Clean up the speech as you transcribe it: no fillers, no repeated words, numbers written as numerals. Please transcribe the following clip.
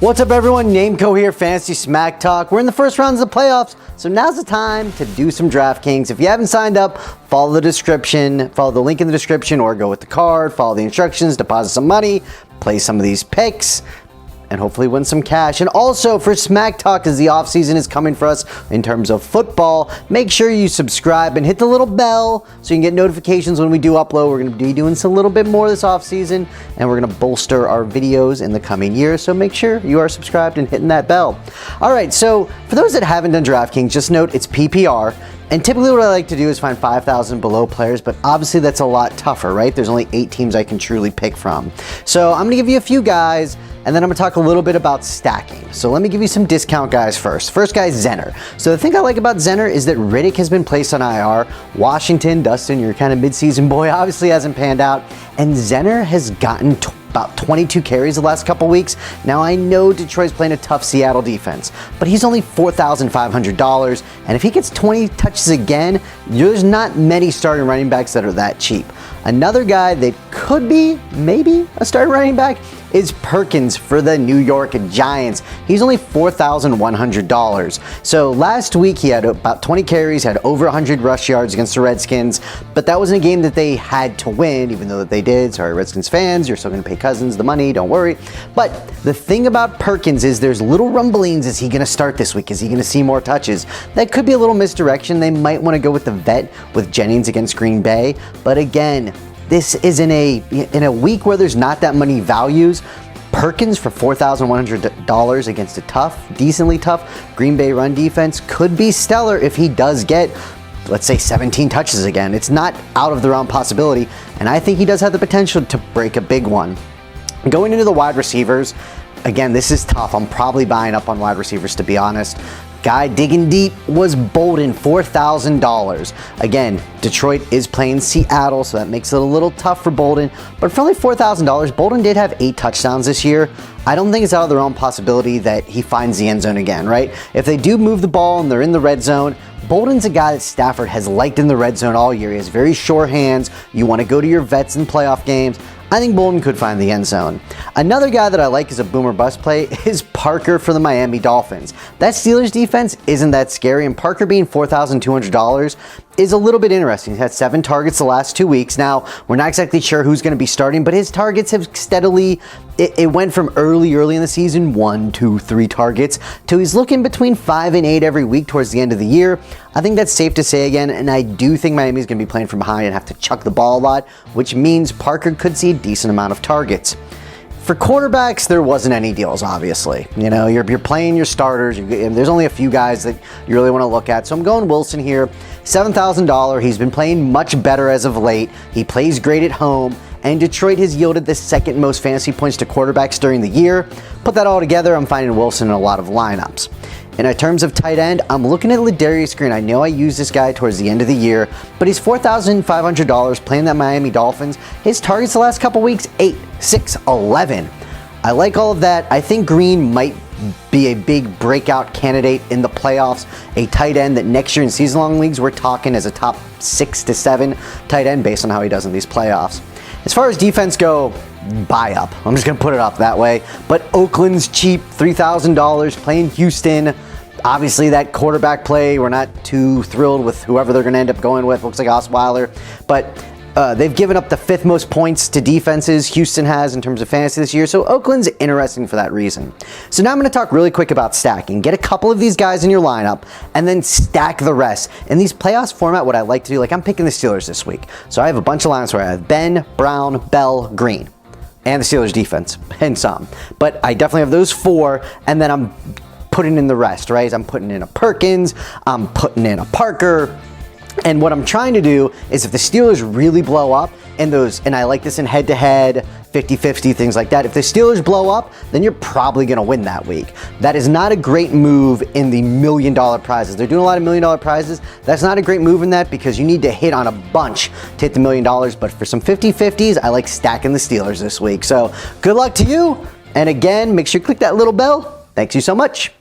What's up, everyone? Nameco here, Fantasy Smack Talk. We're in the first rounds of the playoffs, so now's the time to do some DraftKings. If you haven't signed up, follow the description, follow the link in the description, or go with the card, follow the instructions, deposit some money, play some of these picks, and hopefully win some cash. And also for Smack Talk, as the offseason is coming for us in terms of football, make sure you subscribe and hit the little bell so you can get notifications when we do upload. We're going to be doing a little bit more this offseason, and we're going to bolster our videos in the coming years. So make sure you are subscribed and hitting that bell. All right, so for those that haven't done DraftKings, just note it's PPR. And typically what I like to do is find 5,000 below players, but obviously that's a lot tougher, right? There's only 8 teams I can truly pick from. So I'm gonna give you a few guys, and then I'm gonna talk a little bit about stacking. So let me give you some discount guys first. First guy is Zenner. So the thing I like about Zenner is that Riddick has been placed on IR. Washington, Dustin, your kind of midseason boy, obviously hasn't panned out. And Zenner has gotten about 22 carries the last couple weeks. Now I know Detroit's playing a tough Seattle defense, but he's only $4,500. And if he gets 20 touches again, there's not many starting running backs that are that cheap. Another guy that could be maybe a starting running back is Perkins for the New York Giants. He's only $4,100. So last week he had about 20 carries, had over 100 rush yards against the Redskins, but that wasn't a game that they had to win, even though that they did. Sorry, Redskins fans, you're still gonna pay Cousins the money, don't worry. But the thing about Perkins is there's little rumblings. Is he gonna start this week? Is he gonna see more touches? That could be a little misdirection. They might wanna go with the vet with Jennings against Green Bay. But again, this is in a week where there's not that many values. Perkins for $4,100 against a decently tough Green Bay run defense could be stellar if he does get, let's say, 17 touches again. It's not out of the realm possibility, and I think he does have the potential to break a big one. Going into the wide receivers, again, this is tough. I'm probably buying up on wide receivers, to be honest. Guy digging deep was Bolden, $4,000. Again, Detroit is playing Seattle, so that makes it a little tough for Bolden. But for only $4,000, Bolden did have 8 touchdowns this year. I don't think it's out of the realm possibility that he finds the end zone again, right? If they do move the ball and they're in the red zone, Bolden's a guy that Stafford has liked in the red zone all year. He has very sure hands. You want to go to your vets in playoff games. I think Bolden could find the end zone. Another guy that I like as a boomer bust play is Parker for the Miami Dolphins. That Steelers defense isn't that scary, and Parker being $4,200 is a little bit interesting. He's had 7 targets the last 2 weeks. Now, we're not exactly sure who's going to be starting, but his targets have steadily, it went from early in the season, 1, 2, 3 targets, to he's looking between 5 and 8 every week towards the end of the year. I think that's safe to say again, and I do think Miami's going to be playing from behind and have to chuck the ball a lot, which means Parker could see a decent amount of targets. For quarterbacks, there wasn't any deals, obviously. You know, you're playing your starters. There's only a few guys that you really want to look at. So I'm going Wilson here, $7,000. He's been playing much better as of late. He plays great at home, and Detroit has yielded the 2nd most fantasy points to quarterbacks during the year. Put that all together, I'm finding Wilson in a lot of lineups. And in terms of tight end, I'm looking at Ladarius Green. I know I used this guy towards the end of the year, but he's $4,500 playing that Miami Dolphins. His targets the last couple weeks, 8, 6, 11. I like all of that. I think Green might be a big breakout candidate in the playoffs, a tight end that next year in season-long leagues, we're talking as a top 6 to 7 tight end based on how he does in these playoffs. As far as defense go, buy up. I'm just going to put it up that way. But Oakland's cheap, $3,000, playing Houston. Obviously, that quarterback play, we're not too thrilled with whoever they're going to end up going with. Looks like Osweiler. But they've given up the 5th most points to defenses Houston has in terms of fantasy this year. So Oakland's interesting for that reason. So now I'm going to talk really quick about stacking. Get a couple of these guys in your lineup and then stack the rest. In these playoffs format, what I like to do, like I'm picking the Steelers this week. So I have a bunch of lineups where I have Ben, Brown, Bell, Green, and the Steelers defense, and some. But I definitely have those 4, and then I'm putting in the rest, right? I'm putting in a Perkins, I'm putting in a Parker. And what I'm trying to do is if the Steelers really blow up in those, and I like this in head-to-head, 50-50, things like that. If the Steelers blow up, then you're probably going to win that week. That is not a great move in the $1 million prizes. They're doing a lot of $1 million prizes. That's not a great move in that because you need to hit on a bunch to hit the $1 million. But for some 50-50s, I like stacking the Steelers this week. So good luck to you. And again, make sure you click that little bell. Thanks you so much.